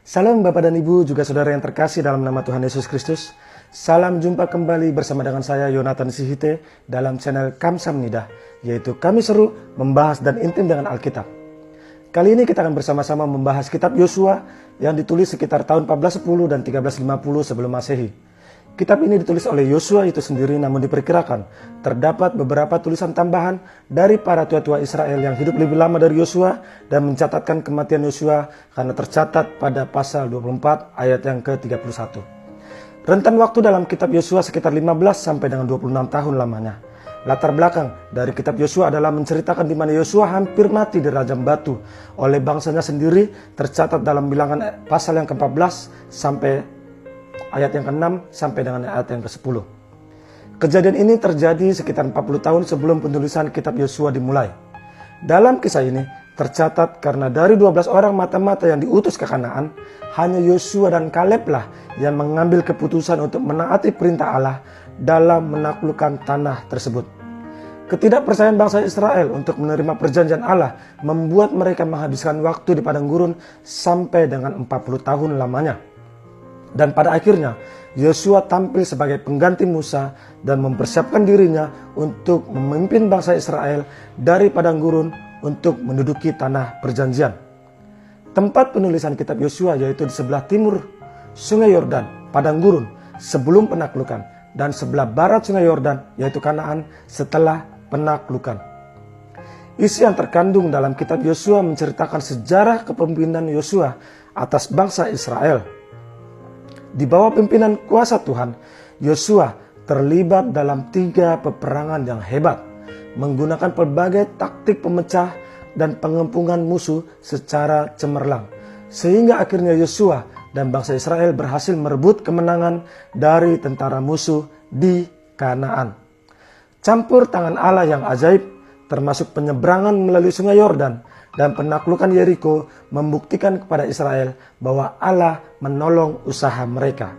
Salam Bapak dan Ibu, juga saudara yang terkasih dalam nama Tuhan Yesus Kristus. Salam jumpa kembali bersama dengan saya Yonatan Sihite dalam channel Kamsam Nidah, yaitu kami seru membahas dan intim dengan Alkitab. Kali ini kita akan bersama-sama membahas kitab Yosua yang ditulis sekitar tahun 1410 dan 1350 sebelum Masehi. Kitab ini ditulis oleh Yosua itu sendiri, namun diperkirakan terdapat beberapa tulisan tambahan dari para tua-tua Israel yang hidup lebih lama dari Yosua dan mencatatkan kematian Yosua karena tercatat pada pasal 24 ayat yang ke-31. Rentan waktu dalam kitab Yosua sekitar 15 sampai dengan 26 tahun lamanya. Latar belakang dari kitab Yosua adalah menceritakan di mana Yosua hampir mati di rajam batu oleh bangsanya sendiri, tercatat dalam bilangan pasal yang ke-14 sampai ayat yang ke-6 sampai dengan ayat yang ke-10. Kejadian ini terjadi sekitar 40 tahun sebelum penulisan kitab Yosua dimulai. Dalam kisah ini tercatat karena dari 12 orang mata-mata yang diutus ke Kanaan, hanya Yosua dan Kaleb lah yang mengambil keputusan untuk menaati perintah Allah dalam menaklukkan tanah tersebut. Ketidakpercayaan bangsa Israel untuk menerima perjanjian Allah membuat mereka menghabiskan waktu di padang gurun sampai dengan 40 tahun lamanya. Dan pada akhirnya, Yosua tampil sebagai pengganti Musa dan mempersiapkan dirinya untuk memimpin bangsa Israel dari padang gurun untuk menduduki tanah perjanjian. Tempat penulisan kitab Yosua yaitu di sebelah timur Sungai Yordan, padang gurun, sebelum penaklukan, dan sebelah barat Sungai Yordan yaitu Kanaan setelah penaklukan. Isi yang terkandung dalam kitab Yosua menceritakan sejarah kepemimpinan Yosua atas bangsa Israel. Di bawah pimpinan kuasa Tuhan, Yosua terlibat dalam 3 peperangan yang hebat, menggunakan berbagai taktik pemecah dan pengempungan musuh secara cemerlang. Sehingga akhirnya Yosua dan bangsa Israel berhasil merebut kemenangan dari tentara musuh di Kanaan. Campur tangan Allah yang ajaib, termasuk penyeberangan melalui Sungai Yordan dan penaklukan Yeriko, membuktikan kepada Israel bahwa Allah menolong usaha mereka.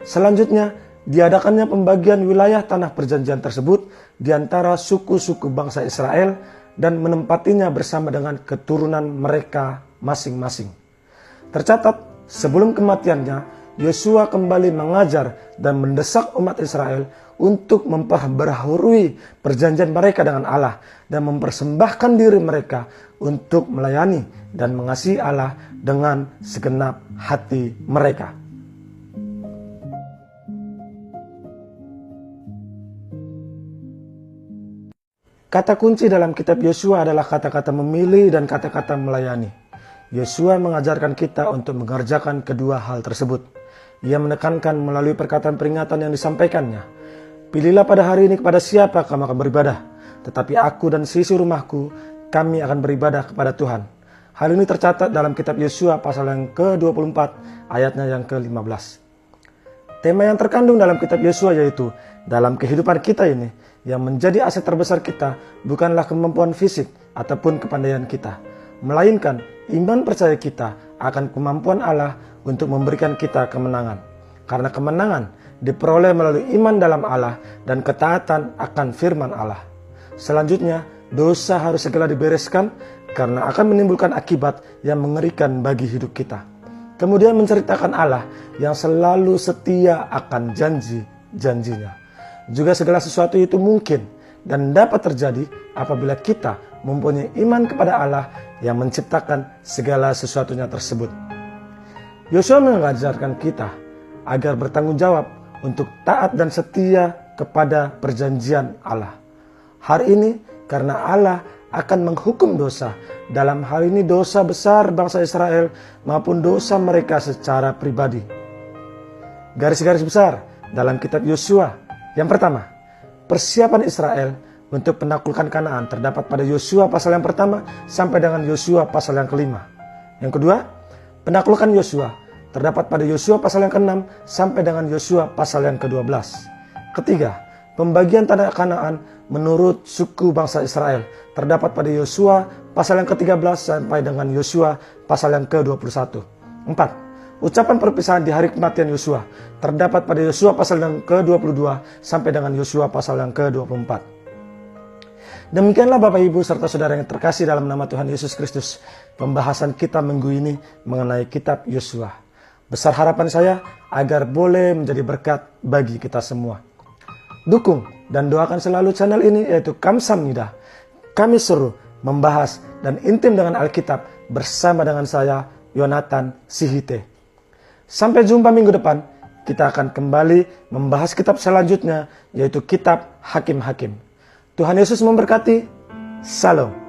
Selanjutnya, diadakannya pembagian wilayah tanah perjanjian tersebut di antara suku-suku bangsa Israel dan menempatinya bersama dengan keturunan mereka masing-masing. Tercatat, sebelum kematiannya, Yosua kembali mengajar dan mendesak umat Israel untuk memperbaharui perjanjian mereka dengan Allah dan mempersembahkan diri mereka untuk melayani dan mengasihi Allah dengan segenap hati mereka. Kata kunci dalam kitab Yosua adalah kata-kata memilih dan kata-kata melayani. Yosua mengajarkan kita untuk mengerjakan kedua hal tersebut. Ia menekankan melalui perkataan peringatan yang disampaikannya. Pilihlah pada hari ini kepada siapa kamu akan beribadah. Tetapi aku dan seisi rumahku, kami akan beribadah kepada Tuhan. Hal ini tercatat dalam kitab Yosua pasal yang ke-24 ayatnya yang ke-15. Tema yang terkandung dalam kitab Yosua yaitu dalam kehidupan kita ini, yang menjadi aset terbesar kita bukanlah kemampuan fisik ataupun kepandaian kita, melainkan iman percaya kita akan kemampuan Allah untuk memberikan kita kemenangan. Karena kemenangan diperoleh melalui iman dalam Allah dan ketaatan akan firman Allah. Selanjutnya, dosa harus segera dibereskan karena akan menimbulkan akibat yang mengerikan bagi hidup kita. Kemudian menceritakan Allah yang selalu setia akan janji-janjinya. Juga segala sesuatu itu mungkin dan dapat terjadi apabila kita mempunyai iman kepada Allah yang menciptakan segala sesuatunya tersebut. Yosua mengajarkan kita agar bertanggung jawab untuk taat dan setia kepada perjanjian Allah. Hari ini karena Allah akan menghukum dosa, dalam hal ini dosa besar bangsa Israel maupun dosa mereka secara pribadi. Garis-garis besar dalam kitab Yosua. Yang pertama, persiapan Israel untuk penaklukan Kanaan terdapat pada Yosua pasal yang pertama sampai dengan Yosua pasal yang kelima. Yang kedua, penaklukan Yosua terdapat pada Yosua pasal yang ke-6 sampai dengan Yosua pasal yang ke-12. Ketiga, pembagian tanah Kanaan menurut suku bangsa Israel terdapat pada Yosua pasal yang ke-13 sampai dengan Yosua pasal yang ke-21. 4. Ucapan perpisahan di hari kematian Yosua terdapat pada Yosua pasal yang ke-22 sampai dengan Yosua pasal yang ke-24. Demikianlah Bapak Ibu serta saudara yang terkasih dalam nama Tuhan Yesus Kristus, pembahasan kita minggu ini mengenai kitab Yosua. Besar harapan saya agar boleh menjadi berkat bagi kita semua. Dukung dan doakan selalu channel ini, yaitu Kamsam Nida. Kami seru membahas dan intim dengan Alkitab bersama dengan saya, Yonatan Sihite. Sampai jumpa minggu depan, kita akan kembali membahas kitab selanjutnya, yaitu kitab Hakim-Hakim. Tuhan Yesus memberkati. Salam.